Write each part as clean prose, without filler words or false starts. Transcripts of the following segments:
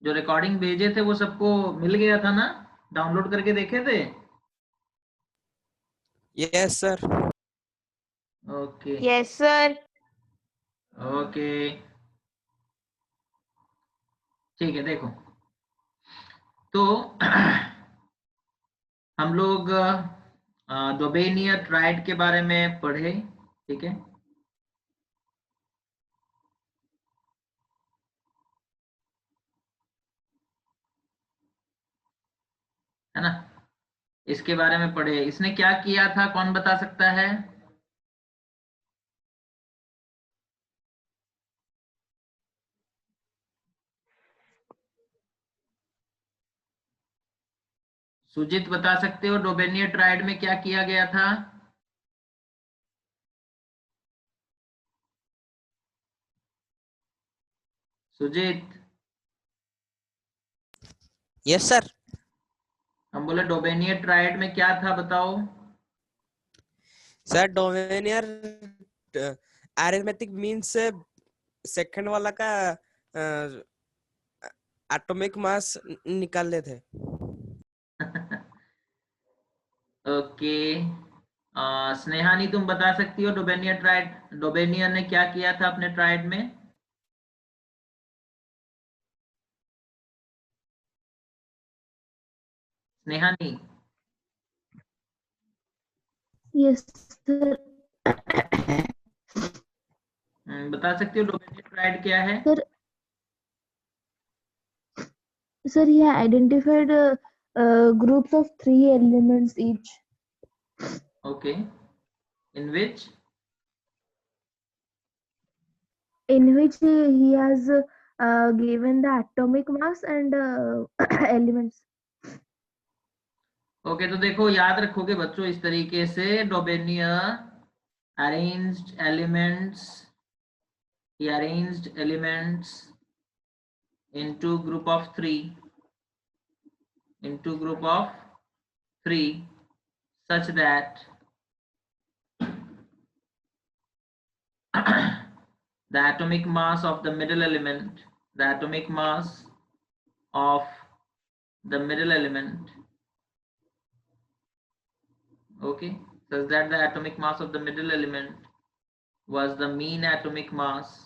जो रिकॉर्डिंग भेजे थे वो सबको मिल गया था ना? डाउनलोड करके देखे थे? Yes sir. Okay yes sir. Okay, ठीक है। देखो, तो हम लोग डोबेनियर ट्राइड के बारे में पढ़े, ठीक है। है ना? इसके बारे में पढ़े। इसने क्या किया था, कौन बता सकता है? सुजीत बता सकते हो डोबेनियर ट्राइड में क्या किया गया था? Sujit, yes sir. हम बोले डोबेनियर ट्राइड में क्या था, बताओ। सर डोमेनियर अरिथमेटिक मीन से सेकंड वाला का एटॉमिक मास निकाले थे। ओके, स्नेहानी तुम बता सकती हो डोबेनियर ट्राइड, डोबेनियर ने क्या किया था अपने ट्राइड में? स्नेहानी यस सर। बता सकती हो डोबेनियर ट्राइड क्या है? Sir, he identified groups of 3 elements each, okay, in which in which he has given the atomic mass and elements. Okay, तो देखो, याद रखोगे बच्चों इस तरीके से डोबेनियर arranged elements, he arranged elements into group of 3, such that the atomic mass of the middle element, okay, such that the atomic mass of the middle element was the mean atomic mass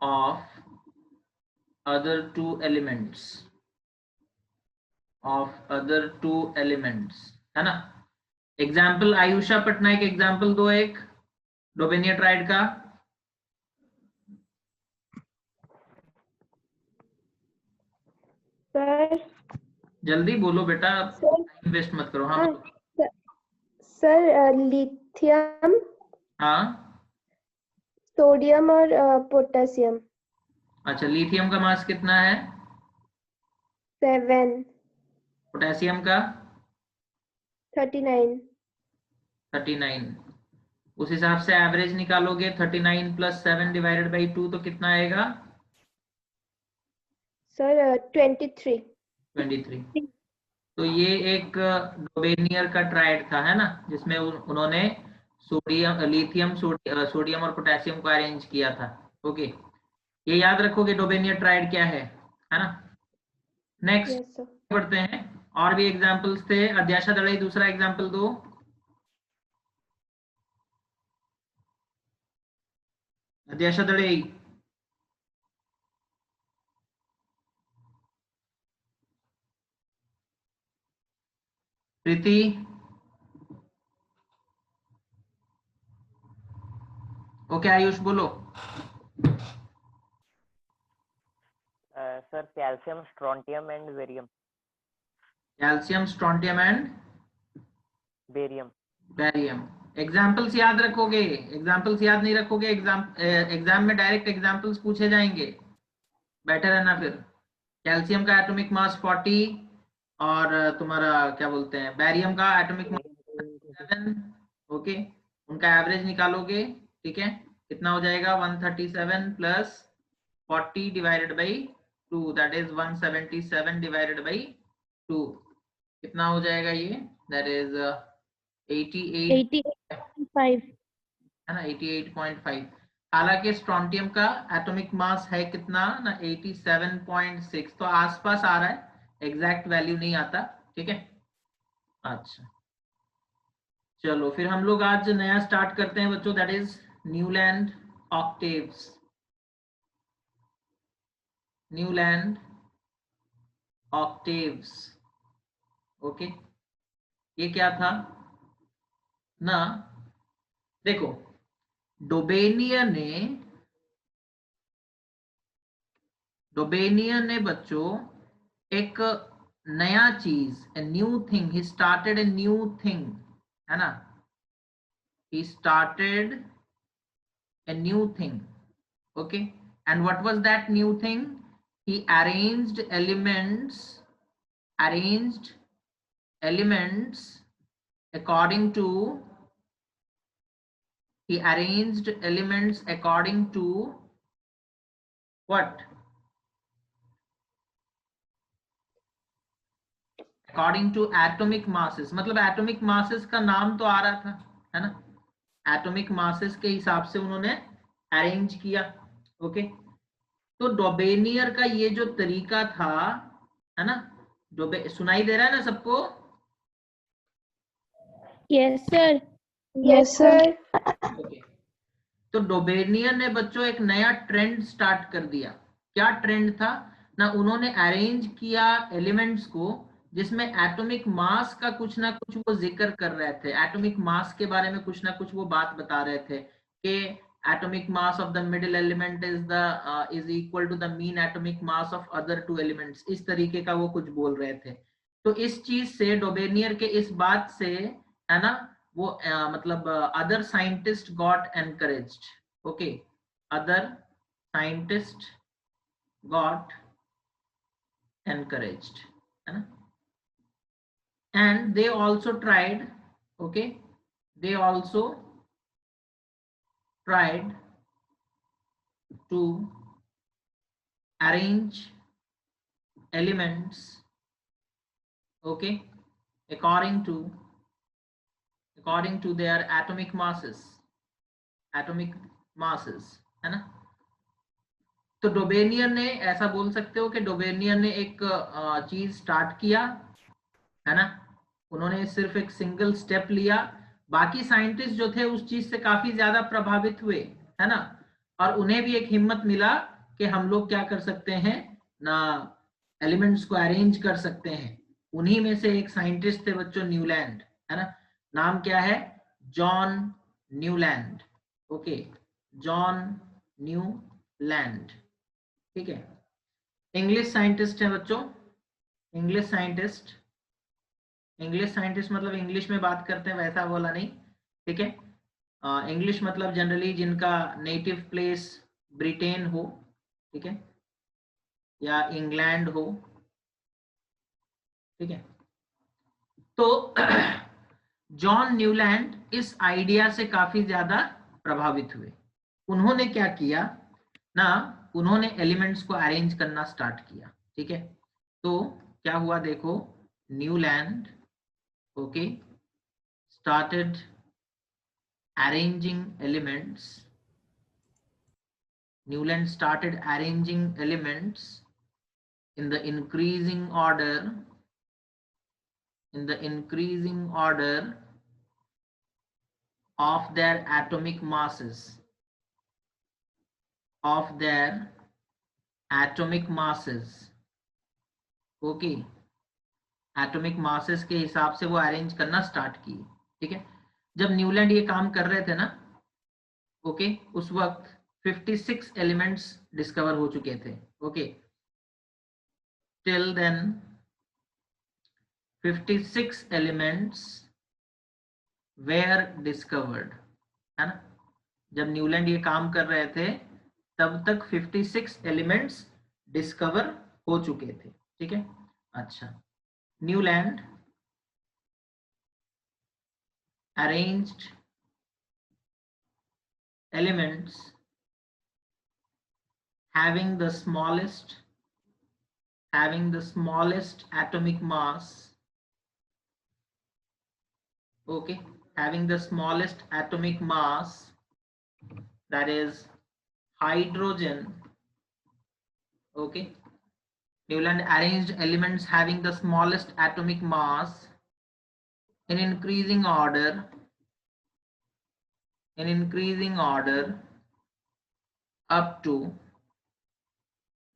of other two elements, है ना? Example, Ayusha Patnaik example दो एक डोबेनियर tried का। Sir जल्दी बोलो बेटा, time waste मत करो। हाँ बोलो। सर लिथियम, हाँ, सोडियम और पोटेशियम। अच्छा, लिथियम का मास कितना है? 7, पोटेशियम का 39। 39। उस हिसाब से एवरेज निकालोगे, 39 + 7 डिवाइडेड बाई 2 तो कितना आएगा? सर 23। 23। तो ये एक डोबेनियर का ट्राइड था, है ना, जिसमें उन्होंने सोडियम और पोटेशियम को अरेंज किया था। ओके, ये याद रखोगे डोबेनियर ट्राइड क्या है ना? Next yes sir. बढ़ते हैं, और भी एग्जांपल्स थे। अध्याशा दड़ई दूसरा एग्जांपल दो। अध्याशा दड़ई, प्रीति, ओके, आयुष बोलो। Sir calcium, strontium and barium. Calcium, strontium and barium. Examples याद रखोगे, एग्जाम्पल्स याद नहीं रखोगे, एग्जाम में डायरेक्ट एग्जाम्पल्स पूछे जाएंगे, बैठे रहना। फिर कैल्शियम का एटॉमिक मास 40 और तुम्हारा क्या बोलते हैं, बैरियम का एटॉमिक मास 7। ओके, उनका एवरेज निकालोगे, ठीक है, कितना हो जाएगा? 137 + 40 divided by 2, that is 177 divided by 2। कितना हो जाएगा ये? That is 88 88.5. है ना 88.5। हालांकि स्ट्रोंटियम का एटॉमिक मास है कितना ना 87.6, तो आसपास आ रहा है, एग्जैक्ट वैल्यू नहीं आता। ठीक है, अच्छा चलो फिर हम लोग आज नया स्टार्ट करते हैं बच्चों, that is Newland octaves. Newland octaves, okay. ये क्या था ना, देखो डोबेनियर ने बच्चों एक नया चीज, a new thing, he started a new thing, है ना, he started a new thing, okay, and what was that new thing? He arranged elements according to, he arranged elements according to what? According to atomic masses, मतलब atomic masses का नाम तो आ रहा था, है ना, एटॉमिक मासेस के हिसाब से उन्होंने अरेंज किया, ओके। तो डोबेनियर का ये जो तरीका था, है ना, सुनाई दे रहा है ना सबको? Yes, sir. Yes, sir. Okay, तो डोबेनियर ने बच्चों एक नया ट्रेंड स्टार्ट कर दिया। क्या ट्रेंड था ना, उन्होंने अरेंज किया एलिमेंट्स को जिसमें एटॉमिक मास का कुछ ना कुछ वो जिक्र कर रहे थे, एटॉमिक मास के बारे में कुछ ना कुछ वो बात बता रहे थे कि atomic mass of the middle element is equal to the mean atomic mass of other two elements, इस तरीके का वो कुछ बोल रहे थे। तो इस चीज से, डोबेनियर के इस बात से, है ना, वो मतलब other scientist got encouraged, okay, other scientist got encouraged, है ना, and they also tried, okay, they also tried to arrange elements, okay, according to their atomic masses, है ना। तो डोबेनियर ने, ऐसा बोल सकते हो कि डोबेनियर ने एक चीज स्टार्ट किया, है ना, उन्होंने सिर्फ एक सिंगल स्टेप लिया, बाकी साइंटिस्ट जो थे उस चीज से काफी ज्यादा प्रभावित हुए, है ना, और उन्हें भी एक हिम्मत मिला कि हम लोग क्या कर सकते हैं ना, एलिमेंट्स को अरेंज कर सकते हैं। उन्हीं में से एक साइंटिस्ट थे बच्चों न्यूलैंड, है ना, नाम क्या है? John Newland, okay, John Newland, ठीक है। इंग्लिश साइंटिस्ट है बच्चों, इंग्लिश साइंटिस्ट मतलब इंग्लिश में बात करते हैं वैसा बोला नहीं, ठीक है। इंग्लिश मतलब जनरली जिनका नेटिव प्लेस ब्रिटेन हो, ठीक है, या इंग्लैंड हो, ठीक है। तो जॉन न्यूलैंड इस आइडिया से काफी ज्यादा प्रभावित हुए। उन्होंने क्या किया ना, उन्होंने एलिमेंट्स को अरेंज करना स्टार्ट किया, ठीक है। तो क्या हुआ देखो, Newland, okay, started arranging elements. Newland started arranging elements in the increasing order, of their atomic masses, okay, atomic masses के हिसाब से वो अरेंज करना स्टार्ट किए, ठीक है। जब न्यूलैंड ये काम कर रहे थे ना, ओके, उस वक्त 56 एलिमेंट्स डिस्कवर हो चुके थे, okay, till then 56 elements were discovered, है ना। जब न्यूलैंड ये काम कर रहे थे तब तक 56 एलिमेंट्स डिस्कवर हो चुके थे, ठीक है। अच्छा, Newland arranged elements having the smallest atomic mass, okay, having the smallest atomic mass, that is hydrogen. Okay, Newland arranged elements having the smallest atomic mass in increasing order up to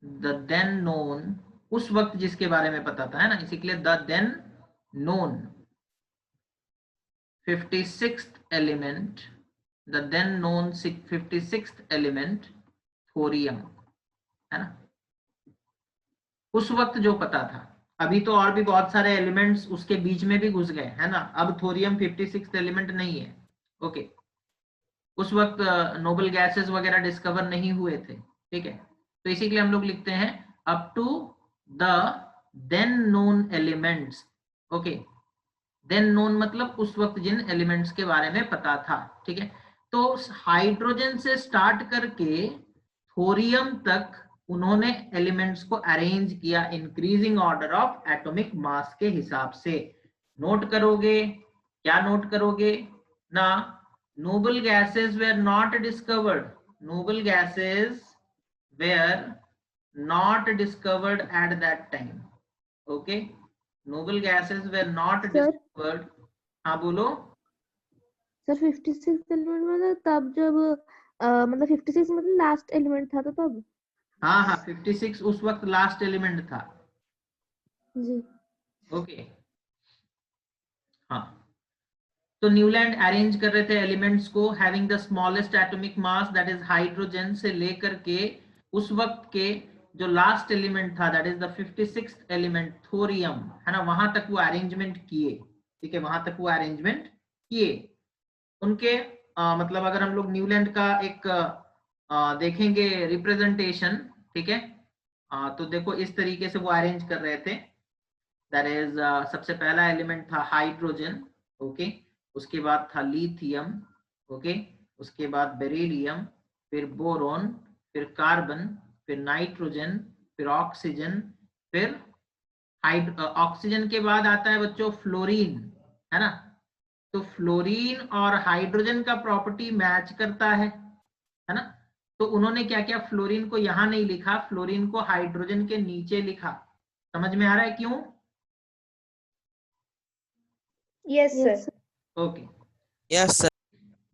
the then known, उस वक्त जिसके बारे में पता था, है ना, इसी के लिए the then known 56th element, the then known 56th element thorium, है ना, उस वक्त जो पता था। अभी तो और भी बहुत सारे एलिमेंट्स उसके बीच में भी घुस गए, है ना, अब थोरियम 56th एलिमेंट नहीं है। ओके, उस वक्त नोबल गैसेस वगैरह डिस्कवर नहीं हुए थे, ठीक है, तो इसी के लिए हम लोग लिखते हैं up to the then known elements. Okay, then known मतलब उस वक्त जिन एलिमेंट्स के बारे में पता था, ठीक है। तो हाइड्रोजन से स्टार्ट करके थोरियम तक उन्होंने एलिमेंट्स को अरेंज किया increasing order of atomic mass के हिसाब से। नोट करोगे, क्या नोट करोगे ना, noble gases were not discovered, noble gases were not discovered at that time. Okay, noble gases were not discovered. हाँ बोलो सर 56 एलिमेंट मतलब तब जब मतलब 56 मतलब लास्ट एलिमेंट था तो तब। हाँ हाँ 56 उस वक्त लास्ट एलिमेंट था जी। ओके हाँ, तो न्यूलैंड अरेंज कर रहे थे एलिमेंट्स को having the smallest atomic mass that is hydrogen से लेकर के उस वक्त के जो लास्ट एलिमेंट था that is the 56th element thorium, है ना, वहां तक वो अरेंजमेंट किए, ठीक है, वहां तक वो अरेंजमेंट किए उनके मतलब अगर हम लोग न्यूलैंड का एक देखेंगे रिप्रेजेंटेशन, ठीक है, तो देखो इस तरीके से वो अरेंज कर रहे थे, दैट इज सबसे पहला एलिमेंट था हाइड्रोजन, ओके, उसके बाद था लिथियम, ओके, उसके बाद बेरिलियम, फिर बोरॉन, फिर कार्बन, फिर नाइट्रोजन, फिर ऑक्सीजन, फिर ऑक्सीजन के बाद आता है बच्चों फ्लोरीन, है ना, तो फ्लोरीन और हाइड्रोजन का प्रॉपर्टी मैच करता है ना, तो उन्होंने क्या किया, फ्लोरीन को यहां नहीं लिखा, फ्लोरीन को हाइड्रोजन के नीचे लिखा। समझ में आ रहा है क्यों? Yes sir. Okay yes sir.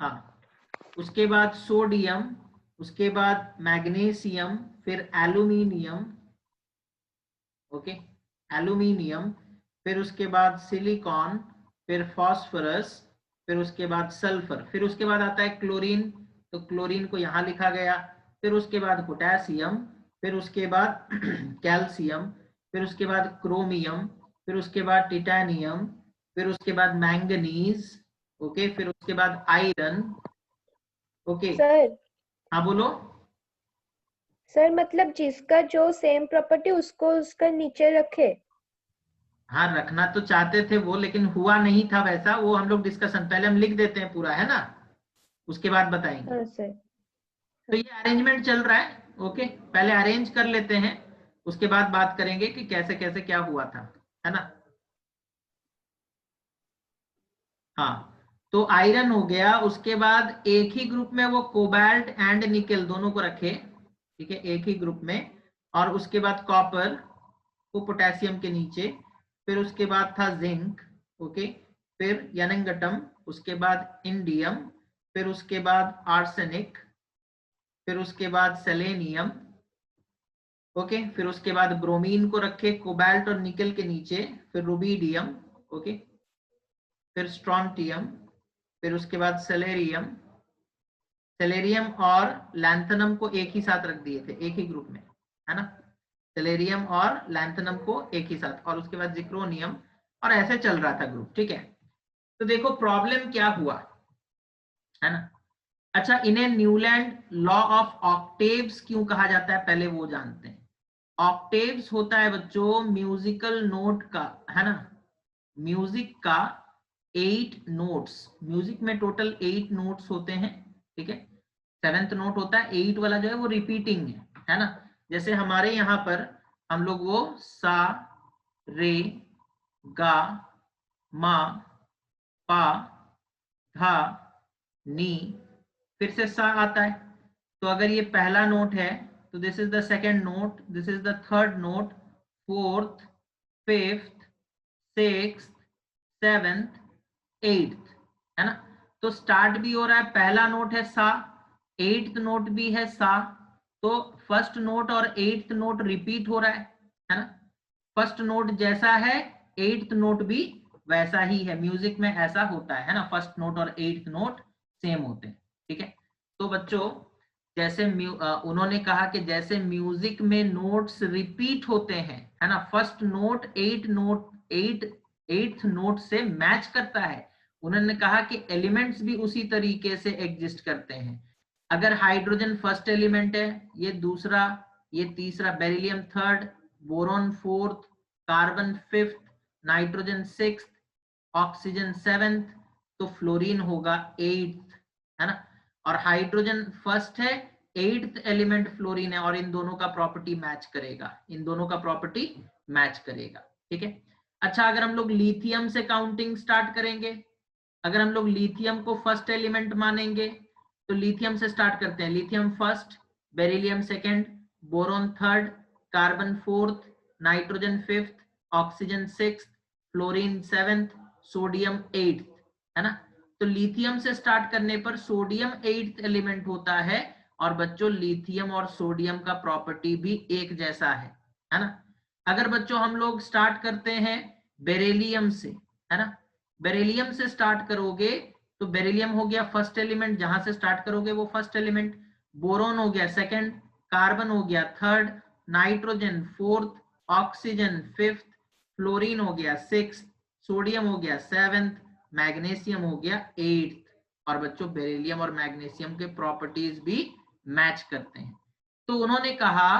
हाँ, उसके बाद सोडियम, उसके बाद मैग्नीशियम, फिर एल्यूमिनियम, ओके, एल्यूमिनियम, फिर उसके बाद सिलिकॉन, फिर फास्फोरस, फिर उसके बाद सल्फर, फिर उसके बाद आता है क्लोरीन, तो क्लोरीन को यहां लिखा गया, फिर उसके बाद पोटेशियम, फिर उसके बाद कैल्शियम, फिर उसके बाद क्रोमियम, फिर उसके बाद टाइटेनियम, फिर उसके बाद मैंगनीज, ओके, फिर उसके बाद आयरन, ओके। सर हाँ बोलो। सर मतलब जिसका जो सेम प्रॉपर्टी उसको उसका नीचे रखे। हाँ रखना तो चाहते थे वो, लेकिन हुआ नहीं था वैसा, वो हम लोग डिस्कशन पहले हम लिख देते हैं पूरा, है ना, उसके बाद बताएंगे। हाँ सर। तो ये अरेंजमेंट चल रहा है, ओके, पहले अरेंज कर लेते हैं, उसके बाद बात करेंगे कि कैसे कैसे क्या हुआ था, है ना। हाँ, तो आयरन हो गया, उसके बाद एक ही ग्रुप में वो कोबाल्ट एंड निकेल दोनों को रखे, ठीक है, एक ही ग्रुप में, और उसके बाद कॉपर को पोटेशियम के नीचे, फिर उसके बाद था जिंक, ओके, फिर यनंगटम, उसके बाद इंडियम, फिर उसके बाद आर्सेनिक, फिर उसके बाद सेलेनियम, ओके, फिर उसके बाद ब्रोमीन को रखे कोबाल्ट और निकल के नीचे, फिर रुबीडियम, ओके, फिर स्ट्रॉन्टियम, फिर उसके बाद सेलेरियम, सेलेरियम और लैंथनम को एक ही साथ रख दिए थे एक ही ग्रुप में, है ना, सेलेरियम और लैंथनम को एक ही साथ, और उसके बाद जिक्रोनियम, और ऐसे चल रहा था ग्रुप, ठीक है। तो देखो प्रॉब्लम क्या हुआ, है ना। अच्छा, इन्हें न्यूलैंड लॉ ऑफ ऑक्टेव्स क्यों कहा जाता है, पहले वो जानते हैं। ऑक्टेव्स होता है बच्चों म्यूजिकल नोट का, है ना, म्यूजिक का 8 नोट्स, म्यूजिक में टोटल 8 नोट्स होते हैं, ठीक है, 7th नोट होता है, 8 वाला जो है वो रिपीटिंग है ना, जैसे हमारे यहाँ पर हम लोग वो सा रे गा मा पा धा, नी, फिर से सा आता है। तो अगर ये पहला नोट है तो this is the second note, this is the third note, fourth, fifth, sixth, seventh, eighth, है ना। तो स्टार्ट भी हो रहा है, पहला नोट है सा, एट्थ नोट भी है सा, तो फर्स्ट नोट और एट्थ नोट रिपीट हो रहा है ना। फर्स्ट नोट जैसा है एट्थ नोट भी वैसा ही है, म्यूजिक में ऐसा होता है ना, फर्स्ट नोट और एट्थ नोट सेम होते हैं, ठीक है। तो बच्चों जैसे उन्होंने कहा कि जैसे म्यूजिक में नोट्स रिपीट होते हैं, है ना, फर्स्ट नोट एट्थ नोट से मैच करता है, उन्होंने कहा कि एलिमेंट्स भी उसी तरीके से एग्जिस्ट करते हैं। अगर हाइड्रोजन फर्स्ट एलिमेंट है, ये दूसरा, ये तीसरा, beryllium third, boron fourth, carbon fifth, nitrogen sixth, oxygen seventh, तो फ्लोरीन होगा एट्थ, है ना। और हाइड्रोजन फर्स्ट है, एट्थ एलिमेंट फ्लोरीन है, और इन दोनों का प्रॉपर्टी मैच करेगा, इन दोनों का प्रॉपर्टी मैच करेगा, ठीक है। अच्छा, अगर हम लोग लिथियम से काउंटिंग स्टार्ट करेंगे, अगर हम लोग लिथियम को फर्स्ट एलिमेंट मानेंगे तो लिथियम से स्टार्ट करते हैं। Lithium first, beryllium second, boron third, carbon fourth, nitrogen fifth, oxygen sixth, fluorine seventh, sodium eighth, है ना। तो लिथियम से स्टार्ट करने पर सोडियम एट्थ एलिमेंट होता है, और बच्चों लिथियम और सोडियम का प्रॉपर्टी भी एक जैसा है ना। अगर बच्चों हम लोग स्टार्ट करते हैं बेरिलियम से, है ना, बेरिलियम से स्टार्ट करोगे तो बेरिलियम हो गया फर्स्ट एलिमेंट, जहां से स्टार्ट करोगे वो फर्स्ट एलिमेंट, बोरोन हो गया सेकंड, कार्बन हो गया third, nitrogen fourth, oxygen fifth, fluorine हो गया सिक्स्थ, सोडियम हो गया सेवेंथ, मैग्नीशियम हो गया एट्थ। और बच्चों बेरिलियम और मैग्नीशियम के प्रॉपर्टीज भी मैच करते हैं। तो उन्होंने कहा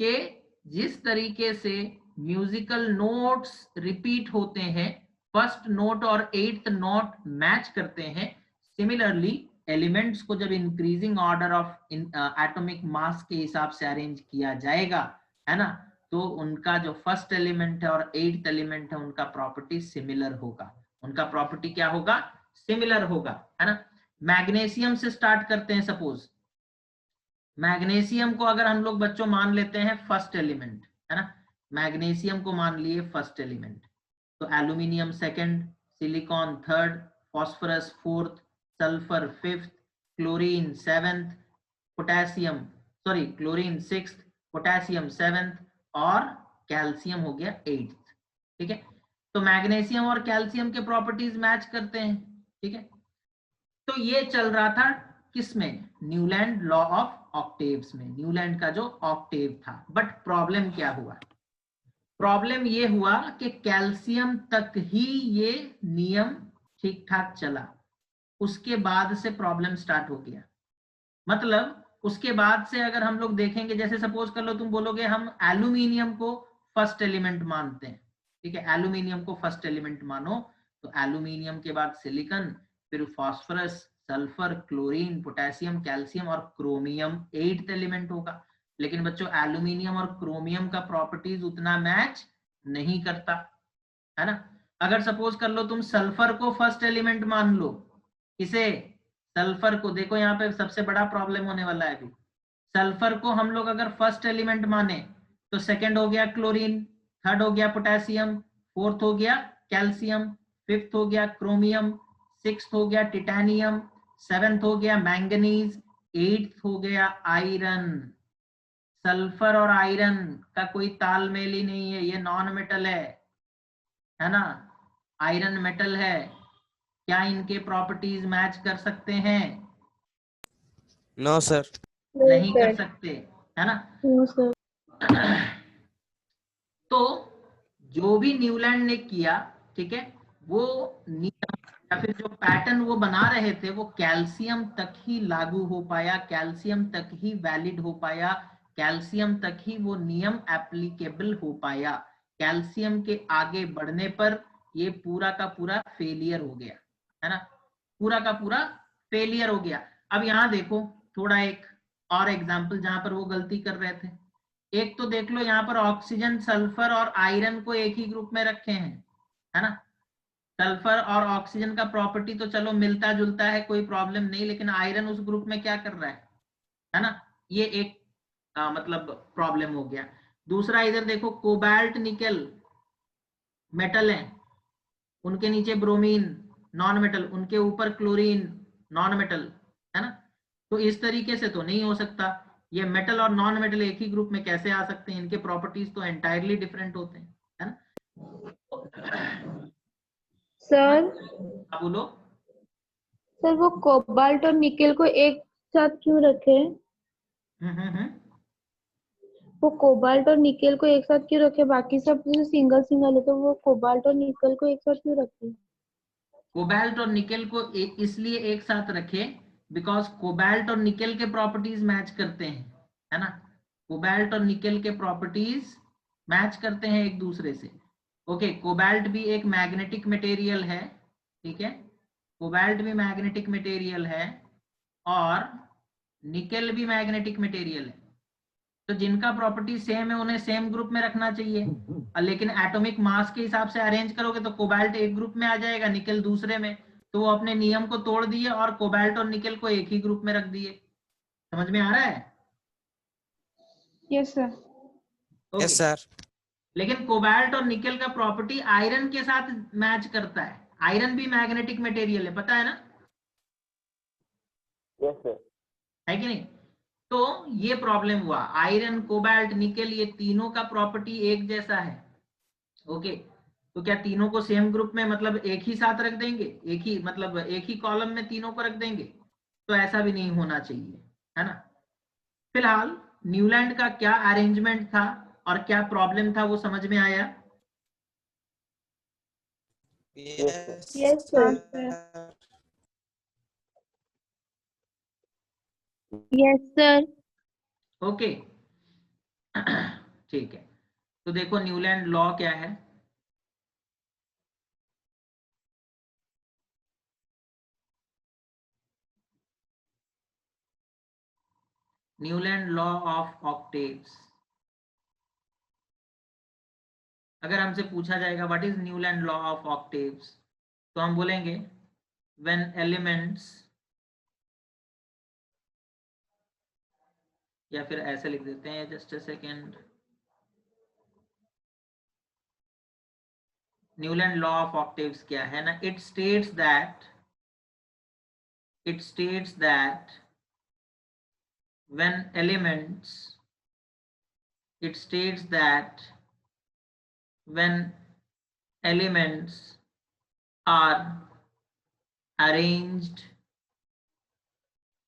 कि जिस तरीके से म्यूजिकल नोट्स रिपीट होते हैं, फर्स्ट नोट और एट्थ नोट मैच करते हैं, सिमिलरली एलिमेंट्स को जब increasing order of atomic mass के हिसाब से अरेंज किया जाएगा, है ना, तो उनका जो फर्स्ट एलिमेंट है और एट्थ एलिमेंट है उनका प्रॉपर्टी सिमिलर होगा, उनका प्रॉपर्टी क्या होगा, सिमिलर होगा, है ना। मैग्नीशियम से स्टार्ट करते हैं, सपोज मैग्नीशियम को अगर हम लोग बच्चों मान लेते हैं फर्स्ट एलिमेंट, है ना, मैग्नीशियम को मान लिए फर्स्ट एलिमेंट, तो aluminium second, silicon third, phosphorus fourth, sulphur fifth, chlorine seventh, potassium sorry chlorine sixth, potassium seventh, और कैल्शियम हो गया एट्थ, ठीक है। तो मैग्नीशियम और कैल्शियम के प्रॉपर्टीज मैच करते हैं, ठीक है। तो ये चल रहा था किसमें, न्यूलैंड लॉ ऑफ ऑक्टेव्स में, न्यूलैंड का जो ऑक्टेव था। बट प्रॉब्लम क्या हुआ, प्रॉब्लम ये हुआ कि कैल्शियम तक ही ये नियम ठीक ठाक चला, उसके बाद से प्रॉब्लम स्टार्ट हो गया। मतलब उसके बाद से अगर हम लोग देखेंगे, जैसे सपोज कर लो तुम बोलोगे हम एल्यूमिनियम को फर्स्ट एलिमेंट मानते हैं, ठीक है, एल्यूमिनियम को फर्स्ट एलिमेंट मानो, तो एल्यूमिनियम के बाद सिलिकॉन, फिर phosphorus, sulphur, chlorine, potassium, calcium और क्रोमियम एट्थ एलिमेंट होगा। लेकिन बच्चों एल्यूमिनियम और क्रोमियम का प्रॉपर्टीज उतना मैच नहीं करता, है ना। अगर सपोज कर लो तुम सल्फर को फर्स्ट एलिमेंट मान लो, इसे सल्फर को देखो, यहाँ पे सबसे बड़ा प्रॉब्लम होने वाला है अभी। सल्फर को हम लोग अगर फर्स्ट एलिमेंट माने तो सेकंड हो गया क्लोरीन, थर्ड हो गया पोटेशियम, फोर्थ हो गया कैल्शियम, फिफ्थ हो गया क्रोमियम, सिक्स्थ हो गया टिटेनियम, सेवेंथ हो गया मैंगनीज, एट्थ हो गया आयरन। सल्फर और आयरन का कोई तालमेल ही नहीं है, ये नॉन मेटल है ना, आयरन मेटल है, क्या इनके प्रॉपर्टीज मैच कर सकते हैं, नो सर। नहीं कर सकते, है ना। No sir. तो जो भी न्यूलैंड ने किया, ठीक है, वो नियम या फिर जो पैटर्न वो बना रहे थे वो कैल्शियम तक ही लागू हो पाया, कैल्शियम तक ही वैलिड हो पाया, कैल्शियम तक ही वो नियम एप्लीकेबल हो पाया। कैल्शियम के आगे बढ़ने पर ये पूरा का पूरा फेलियर हो गया, है ना, पूरा का पूरा फेलियर हो गया। अब यहाँ देखो थोड़ा एक और एग्जांपल जहां पर वो गलती कर रहे थे। एक तो देख लो यहाँ पर ऑक्सीजन, सल्फर और आयरन को एक ही ग्रुप में रखे हैं, है ना, सल्फर और ऑक्सीजन का प्रॉपर्टी तो चलो मिलता जुलता है, कोई प्रॉब्लम नहीं, लेकिन आयरन उस ग्रुप में क्या कर रहा है ना, ये एक मतलब प्रॉब्लम हो गया। दूसरा इधर देखो, कोबाल्ट निकल मेटल है, उनके नीचे ब्रोमीन नॉन मेटल, उनके ऊपर क्लोरीन नॉन मेटल, है ना। तो इस तरीके से तो नहीं हो सकता, ये मेटल और नॉन मेटल एक ही ग्रुप में कैसे आ सकते हैं, इनके प्रॉपर्टीज तो एंटायरली डिफरेंट होते हैं, है ना। सर अब बोलो। सर वो कोबाल्ट और निकेल को एक साथ क्यों रखे? हम्म। वो कोबाल्ट और निकेल को एक साथ क्यों रखे? बाकी सब सिंगल सिंगल है, तो वो कोबाल्ट और निकेल को एक साथ क्यों रखे? कोबाल्ट और निकेल को इसलिए एक साथ रखे बिकॉज कोबाल्ट और निकेल के प्रॉपर्टीज मैच करते हैं, है ना। कोबाल्ट और निकेल के प्रॉपर्टीज मैच करते हैं एक दूसरे से। ओके, कोबाल्ट भी एक मैग्नेटिक मटेरियल है, ठीक है, कोबाल्ट भी मैग्नेटिक मटेरियल है और निकेल भी मैग्नेटिक मटेरियल है। तो जिनका प्रॉपर्टी सेम है उन्हें सेम ग्रुप में रखना चाहिए, लेकिन एटॉमिक मास के हिसाब से अरेंज करोगे तो कोबाल्ट एक ग्रुप में आ जाएगा, निकेल दूसरे में। तो वो अपने नियम को तोड़ दिए और कोबाल्ट और निकेल को एक ही ग्रुप में रख दिए। समझ में आ रहा है? Yes sir. Okay, Yes, sir. लेकिन कोबाल्ट और निकेल का प्रॉपर्टी आयरन के साथ मैच करता है, आयरन भी मैग्नेटिक मटेरियल है, पता है ना, Yes, sir. है कि नहीं। तो ये प्रॉब्लम हुआ, आयरन कोबाल्ट निकेल ये तीनों का प्रॉपर्टी एक जैसा है। ओके, तो क्या तीनों को सेम ग्रुप में मतलब एक ही साथ रख देंगे, एक ही मतलब एक ही कॉलम में तीनों को रख देंगे? तो ऐसा भी नहीं होना चाहिए, है ना। फिलहाल न्यूलैंड का क्या अरेंजमेंट था और क्या प्रॉब्लम था वो समझ में आया? Yes, yes sir. sir. Yes sir. Okay ठीक है, तो देखो न्यूलैंड लॉ क्या है। Newland law of octaves. अगर हमसे पूछा जाएगा what is Newland law of octaves, तो हम बोलेंगे व्हेन एलिमेंट्स, या फिर ऐसे लिख देते हैं, just a second. Newland law of octaves क्या है ना, it states that when elements it states that when elements are arranged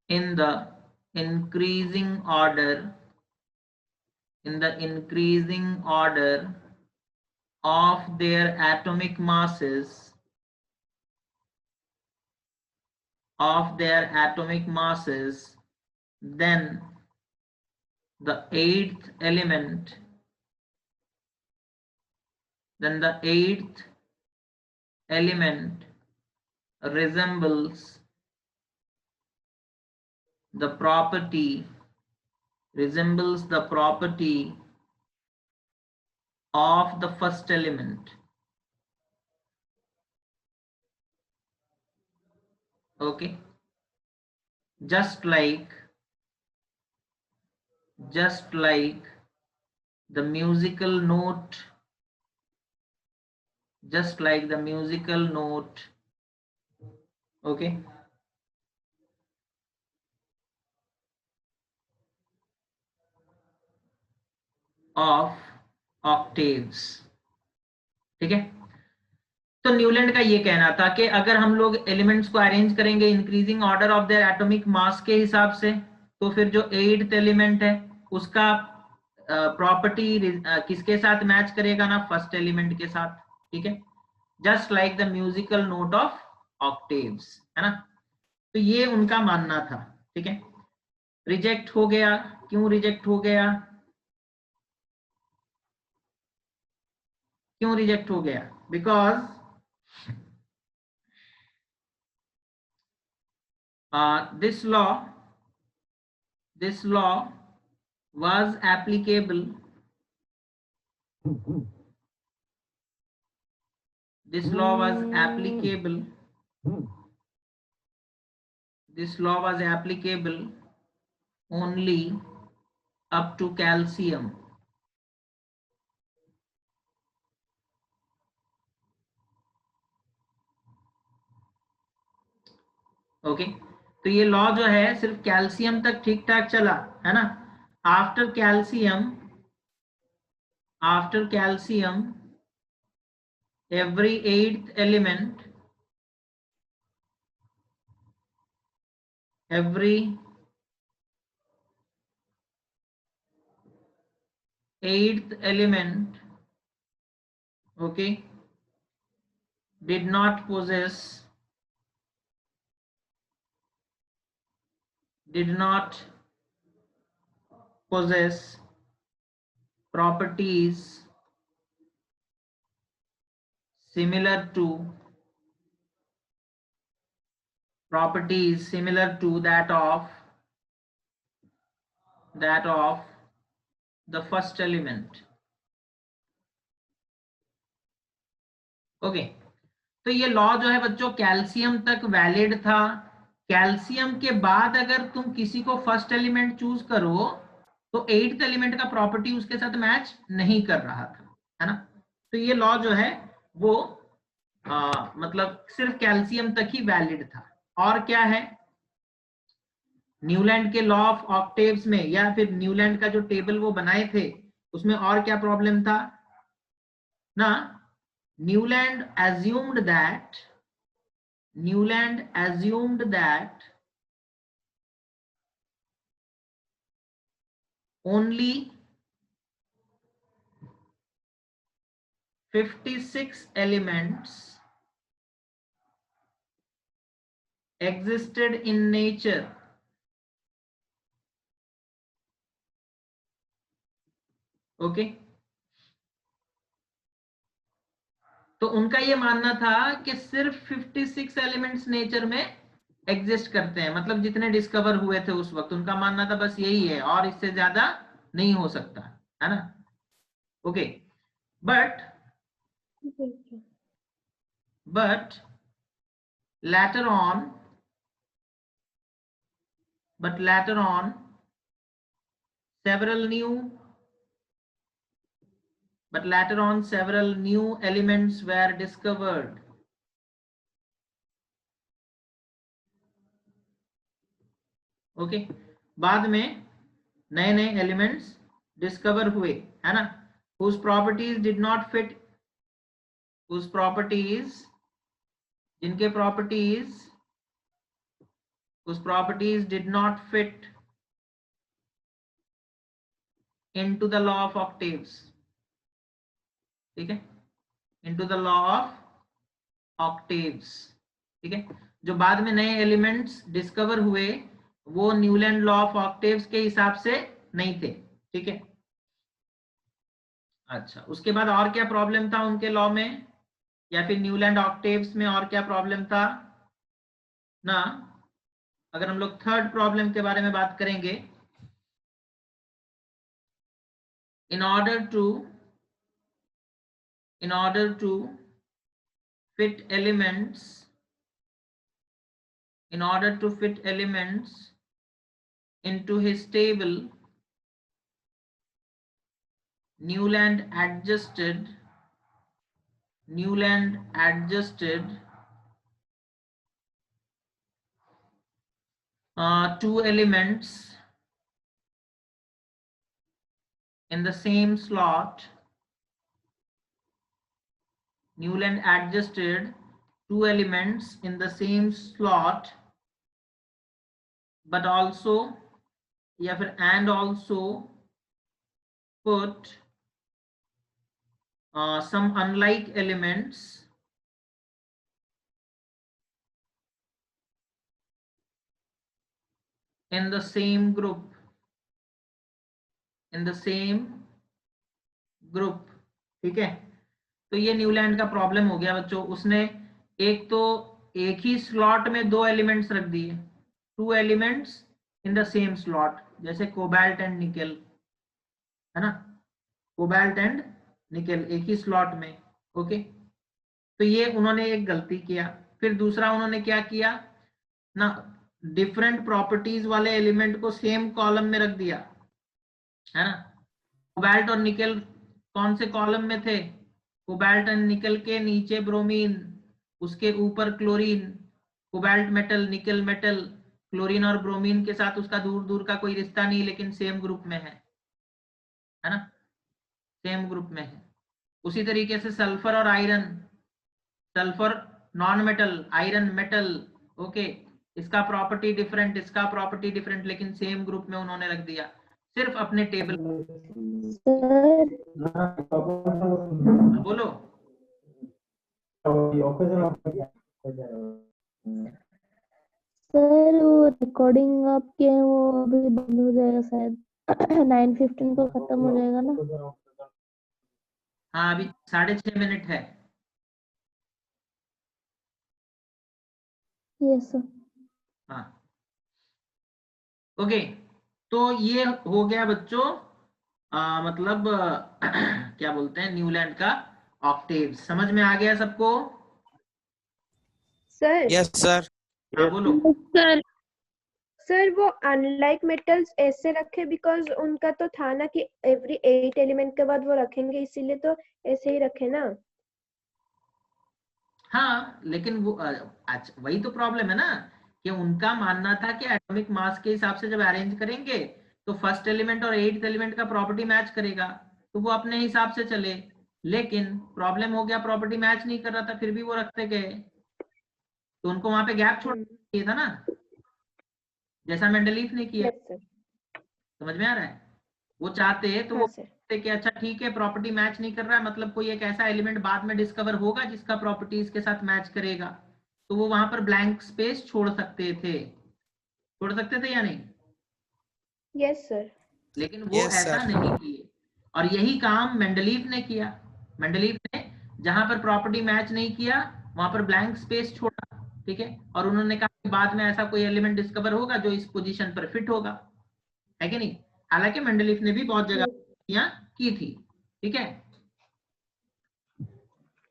in the increasing order of their atomic masses then the eighth element resembles the property of the first element. Okay, just like the musical note, okay, of octaves, ठीक है। तो Newland का ये कहना था कि अगर हम लोग एलिमेंट्स को अरेंज करेंगे increasing order of their atomic mass के हिसाब से, तो फिर जो एट्थ एलिमेंट है उसका प्रॉपर्टी किसके साथ मैच करेगा ना, फर्स्ट एलिमेंट के साथ, ठीक है, just like the musical note of octaves, है ना। तो ये उनका मानना था, ठीक है। रिजेक्ट हो गया, क्यों रिजेक्ट हो गया, because this law was applicable This law was applicable. This law was applicable only up to calcium. Okay तो ये लॉ जो है सिर्फ कैल्शियम तक ठीक ठाक चला है ना. After calcium every eighth element okay did not possess properties similar to that of the first element. Okay तो ये लॉ जो है बच्चों कैल्शियम तक वैलिड था. कैल्शियम के बाद अगर तुम किसी को फर्स्ट एलिमेंट चूज करो तो एट्थ एलिमेंट का प्रॉपर्टी उसके साथ मैच नहीं कर रहा था, है ना. तो ये लॉ जो है वो मतलब सिर्फ कैल्शियम तक ही वैलिड था. और क्या है न्यूलैंड के लॉ ऑफ ऑक्टेव्स में या फिर न्यूलैंड का जो टेबल वो बनाए थे उसमें और क्या प्रॉब्लम था ना. Newland assumed that only 56 elements existed in nature. Okay. तो उनका ये मानना था कि सिर्फ 56 एलिमेंट्स नेचर में एग्जिस्ट करते हैं, मतलब जितने डिस्कवर हुए थे उस वक्त उनका मानना था बस यही है और इससे ज्यादा नहीं हो सकता, है ना. Okay but later on several new elements were discovered. Okay बाद में नए नए एलिमेंट्स डिस्कवर हुए, है ना. whose properties did not fit into the law of octaves. ठीक है into the law of octaves. ठीक है जो बाद में नए एलिमेंट्स डिस्कवर हुए वो न्यूलैंड लॉ ऑफ ऑक्टेव्स के हिसाब से नहीं थे. ठीक है अच्छा उसके बाद और क्या प्रॉब्लम था उनके लॉ में या फिर न्यूलैंड ऑक्टेव्स में और क्या प्रॉब्लम था ना. अगर हम लोग थर्ड प्रॉब्लम के बारे में बात करेंगे in order to fit elements into his table, Newland adjusted two elements in the same slot. Newland adjusted two elements in the same slot, but also and also put some unlike elements in the same group. ठीक है तो ये Newland का problem हो गया बच्चों. उसने एक ही स्लॉट में दो एलिमेंट्स रख दिए, 2 elements in the same slot, जैसे कोबाल्ट एंड निकेल, है ना. कोबाल्ट एंड निकेल एक ही स्लॉट में. ओके तो ये उन्होंने एक गलती किया। फिर दूसरा उन्होंने क्या किया ना, डिफरेंट प्रॉपर्टीज वाले एलिमेंट को सेम कॉलम में रख दिया, है ना। कोबाल्ट और निकल कौन से कॉलम में थे, कोबाल्ट एंड निकल के नीचे ब्रोमीन, उसके ऊपर chlorine, cobalt metal nickel metal, chlorine और ब्रोमीन के साथ उसका दूर दूर का कोई रिश्ता नहीं, लेकिन सेम ग्रुप में है ना, सेम ग्रुप में है। उसी तरीके से सल्फर और iron, sulphur non metal, iron metal, okay, इसका प्रॉपर्टी डिफरेंट, इसका प्रॉपर्टी डिफरेंट, लेकिन सेम ग्रुप में उन्होंने रख दिया, सिर्फ अपने टेबल। सर बोलो। सर वो रिकॉर्डिंग आपके हैं वो अभी बंद हो जाएगा शायद 9:15 को खत्म हो जाएगा ना। हाँ अभी 6:30 मिनट है। Yes sir. हाँ ओके, तो ये हो गया बच्चों मतलब क्या बोलते हैं न्यूलैंड का ऑक्टेव। समझ में आ गया सबको? Sir Yes, sir. हाँ बोलो। सर सर वो अनलाइक मेटल्स ऐसे रखे बिकॉज उनका तो था ना कि एवरी 8 एलिमेंट के बाद वो रखेंगे, इसीलिए तो ऐसे ही रखे ना। हाँ लेकिन वो अच्छा वही तो प्रॉब्लम है ना, कि उनका मानना था कि एटॉमिक मास के हिसाब से जब अरेंज करेंगे तो फर्स्ट एलिमेंट और एट्थ एलिमेंट का प्रॉपर्टी मैच करेगा, तो वो अपने हिसाब से चले। लेकिन प्रॉब्लम हो गया, प्रॉपर्टी मैच नहीं कर रहा था, फिर भी वो रखते गए, तो उनको वहां पे गैप छोड़ना चाहिए था ना, जैसा मेंडलीफ ने किया। Yes sir. समझ में आ रहा है? वो चाहते तो हाँ वो सर। कहते कि अच्छा ठीक है प्रॉपर्टी मैच नहीं कर रहा है, मतलब कोई एक ऐसा एलिमेंट बाद में डिस्कवर होगा जिसका प्रॉपर्टी इसके साथ मैच करेगा, तो वो वहां पर ब्लैंक स्पेस छोड़ सकते थे, छोड़ सकते थे या नहीं? Yes sir. लेकिन वो Yes, ऐसा sir. नहीं किए, और यही काम मेंडलीफ ने किया। मेंडलीफ ने जहां पर प्रॉपर्टी मैच नहीं किया वहां पर ब्लैंक स्पेस छोड़ा, ठीक है, और उन्होंने कहा कि बाद में ऐसा कोई एलिमेंट डिस्कवर होगा जो इस पोजीशन पर फिट होगा, है कि नहीं। हालांकि मेंडलीफ ने भी बहुत जगह की थी, ठीक है।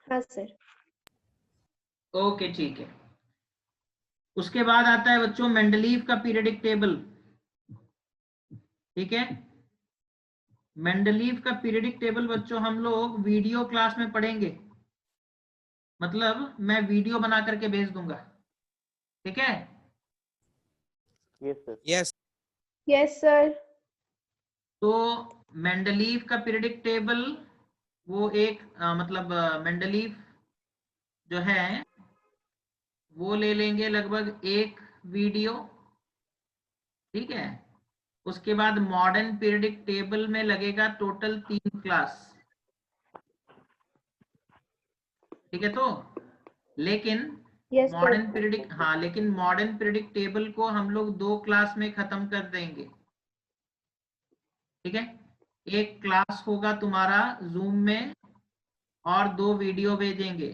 हाँ सर। ओके ठीक है। उसके बाद आता है बच्चों मेंडलीफ का पीरियडिक टेबल, ठीक है। मेंडलीफ का पीरियडिक टेबल बच्चों हम लोग वीडियो क्लास में पढ़ेंगे, मतलब मैं वीडियो बना करके भेज दूंगा, ठीक है। Yes sir. Yes. Yes sir. तो मेंडलीफ का पीरियडिक टेबल वो एक मतलब मेंडलीफ जो है वो ले लेंगे लगभग एक वीडियो, ठीक है। उसके बाद मॉडर्न पीरियडिक टेबल में लगेगा टोटल 3 क्लास, ठीक है। तो लेकिन यस सर। मॉडर्न पीरियडिक, हाँ लेकिन मॉडर्न पीरियडिक टेबल को हम लोग 2 क्लास में खत्म कर देंगे, ठीक है। एक क्लास होगा तुम्हारा जूम में और 2 वीडियो भेजेंगे,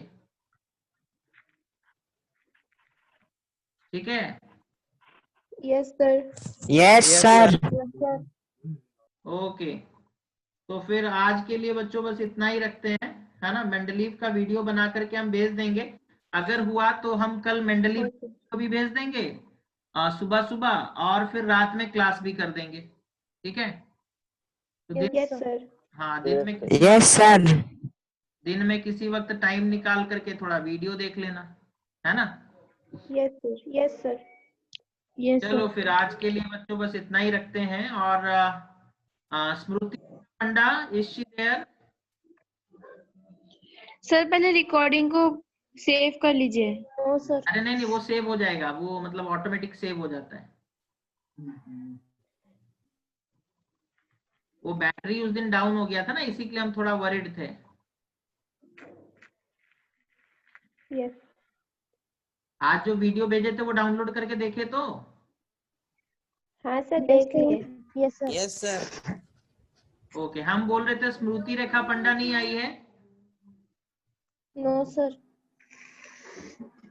ठीक है। Yes sir. Yes sir. Okay, तो फिर आज के लिए बच्चों बस इतना ही रखते हैं, है ना। मेंडलीफ का वीडियो बना करके हम भेज देंगे, अगर हुआ तो हम कल मेंडलीफ को भी भेज देंगे सुबह सुबह, और फिर रात में क्लास भी कर देंगे, ठीक है। तो दिन, यस सर। हाँ दिन में यस सर। दिन में किसी वक्त टाइम निकाल करके थोड़ा वीडियो देख लेना, है ना। Yes sir. Yes sir. Yes चलो सर। फिर आज के लिए बच्चों बस इतना ही रखते हैं। और Smriti Panda is she there? Sir पहले रिकॉर्डिंग को सेव कर लीजिए। No sir. अरे नहीं नहीं, वो सेव हो जाएगा, वो मतलब ऑटोमेटिक सेव हो जाता है। वो बैटरी उस दिन डाउन हो गया था ना, इसी के लिए हम थोड़ा वरिड थे। यस। आज जो वीडियो भेजे थे वो डाउनलोड करके देखे तो? हाँ सर देख लिए। Yes sir. Yes, sir. Okay, हम बोल रहे थे स्मृति रेखा पंडा नहीं आई है। No sir.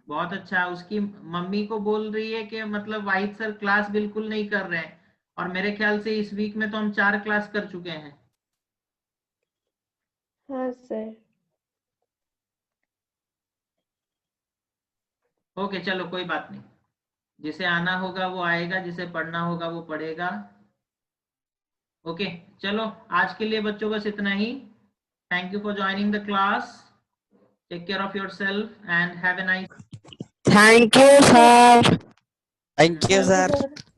बहुत अच्छा, उसकी मम्मी को बोल रही है कि मतलब वाहिद सर क्लास बिल्कुल नहीं कर रहे हैं, और मेरे ख्याल से इस वीक में तो हम 4 क्लास कर चुके हैं। हाँ सर। ओके चलो कोई बात नहीं, जिसे आना होगा वो आएगा, जिसे पढ़ना होगा वो पढ़ेगा। ओके चलो आज के लिए बच्चों बस इतना ही। Thank you for joining the class, take care of yourself and have a nice. Thank you, sir. Thank you, Thank you, sir. sir.